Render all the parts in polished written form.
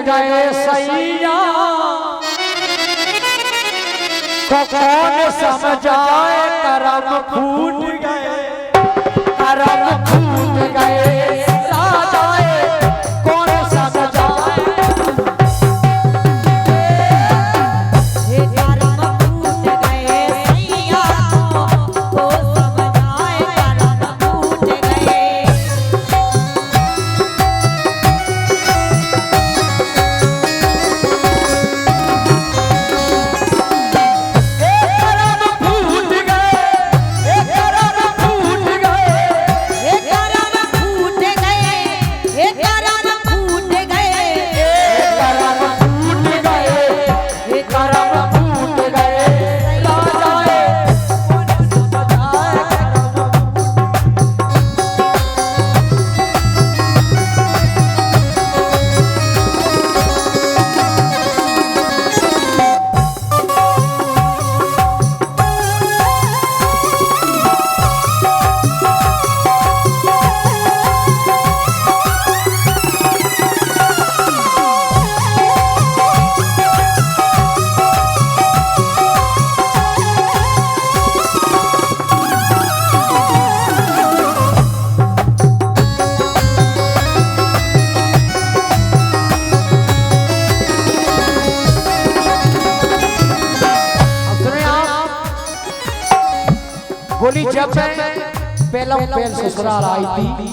गए सैया को कौन समझाए करम फूट गए करम फूट गए राजाए कौन समझाए हे करम फूट गए सैया को समझाए करम फूट गए बोली जब मैं पहला पहल ससुराल आई थी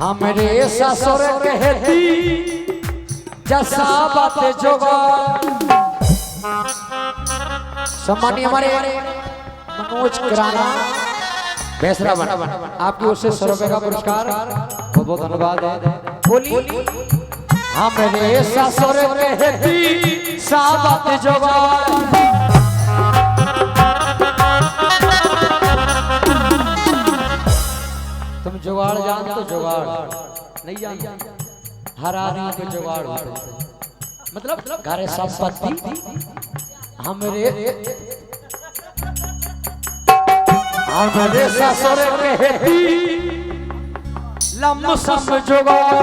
हमरे ससुर कहती जैसा बात जोगा सम्मानी हमारे मनोज कराना बेसरा बन आपकी ओर से 100 रुपए का पुरस्कार बहुत बहुत धन्यवाद है। बोली हमरे ससुर कहती सा बात जोगा तुम जुगाड़ जान तो जुगाड़ नहीं जान हर आदमी को जुगाड़ होता है मतलब घर संपत्ति हमरे ससुर कहती लम सम जुगाड़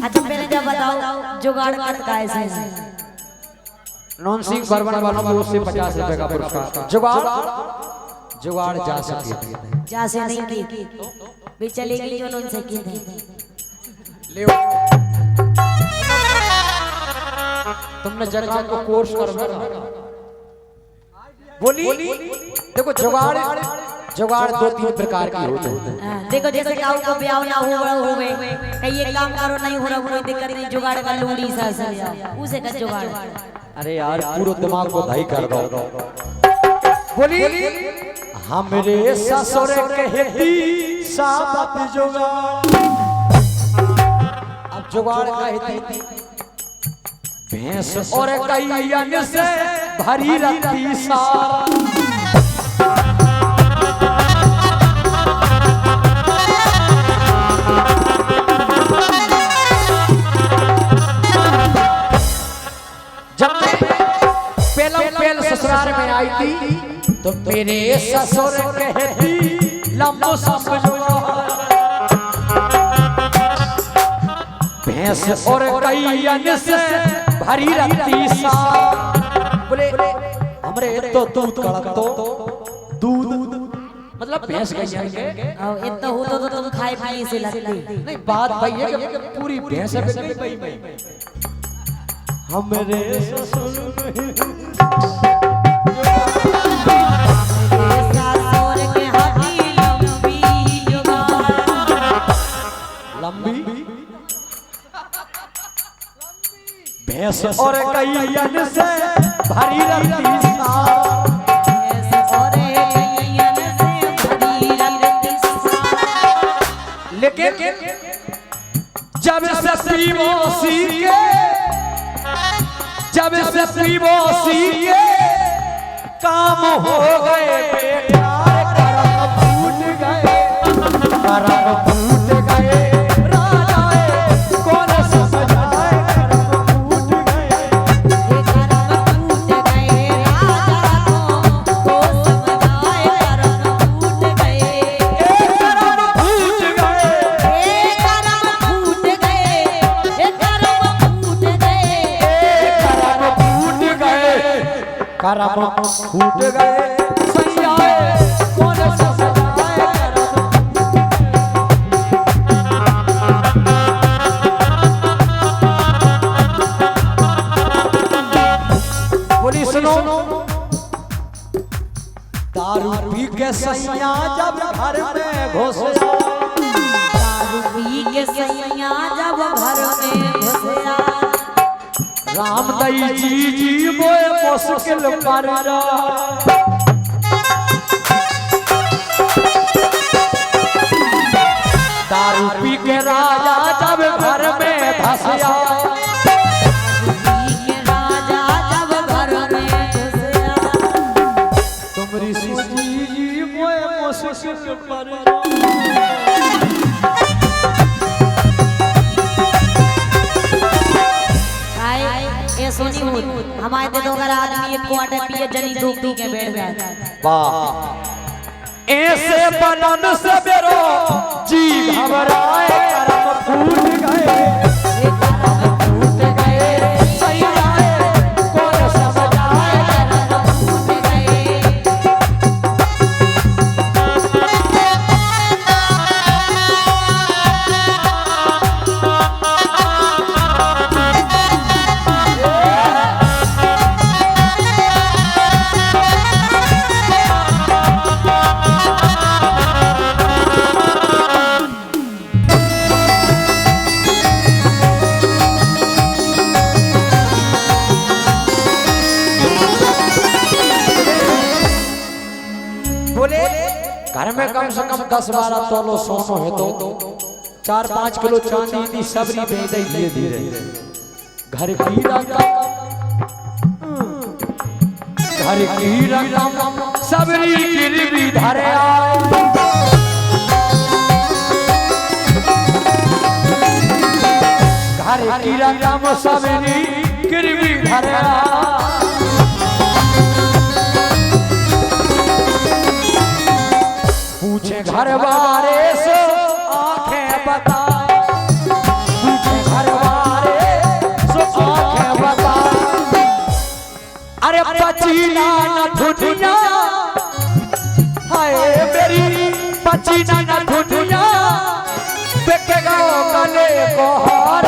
अच्छा पहले जब बताओ जुगाड़ करता है नॉन सिंह बर्बन वालों को उससे 50 रुपए का पुरस्कार जुगाड़ जुगाड़ जा सकती जा से नहीं की भी चलेगी जो नॉन से की थी ले तुमने जगह को कोर्स करना बोली देखो जुगाड़ जुगाड़ 2-3 प्रकार के होते हैं। देखो जैसे काऊ को ब्याह ना हो गए कहीं ये काम करो नहीं हो रहा कोई दिक्कत नहीं जुगाड़ का लूड़ी सा उसे का जुगाड़ अरे यार पूरा दिमाग को धाई कर दो बोली हमरे ससुर कहती सा बात जुगाड़ अब जुगाड़ कहती भैंस और कैयन से भरी रखती सार पहले ससुराल में आई थी तो मेरे ससुर कहती लंबो समझो भैंस और कैयन से भरी रखती सार बोले हमरे तो दूध कड़क तो दूध मतलब भैंस कैयन के इतना हो तो तुम खाए पाए से लगती नहीं बात भाई है कि पूरी भैंस पे हमरे ससुर लंबी भैंस और कैयन से भरी रखती सार लेकिन जब से पीवो सीखे जब से पीवो सीखे काम हो गए बेकार करम फूट गए करम फूट गए राजाए कौन समझाए करम फूट गए करम फूट गए राजा को समझाए करम फूट गए करम फूट करम फूट गए सैया कौन समझाए करम। बोली सुनो दारू पी के सैया जब घर में घुस दारू पी के सैया जब घर में घुसया राम दई जी मोए मुश्किल पर दारू पी के राजा जब घर में धसया राजा जब घर में घुसया तुमरी जी मोए मुश्किल पर ये सोनी भूत हमारे दे दो अगर आदमी एक क्वार्टर पिए जनी दो पी के बैठ गया वाह ऐसे बनन से बेरो जी घबराए करम फूट गए फूट गए सैया कौन समझाए करम फूट गए। घर में कम से कम 10-12 तोलो सोनो है तो 4-5 किलो चांदी दी सबरी बेदई धीरे धीरे घर की रकम सबरी गिरवी धरे आए घर की रकम सबरी गिरवी धरे आए पूछे घर वाले से आंखें बताए पूछे घर वाले से आंखें बताए अरे पचीना न धुनिया हाय मेरी पचीना न धुनिया बेकेगा गले को हार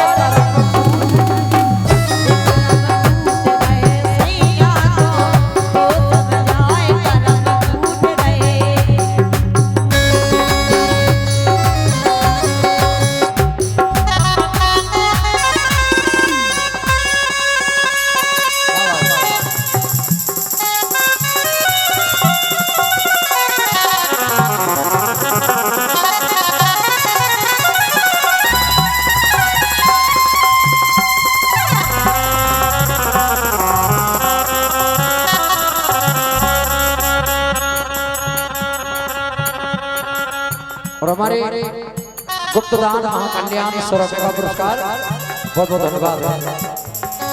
और हमारे गुप्तदान महाकल्याण स्वरूप का पुरस्कार बहुत बहुत धन्यवाद।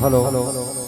हेलो।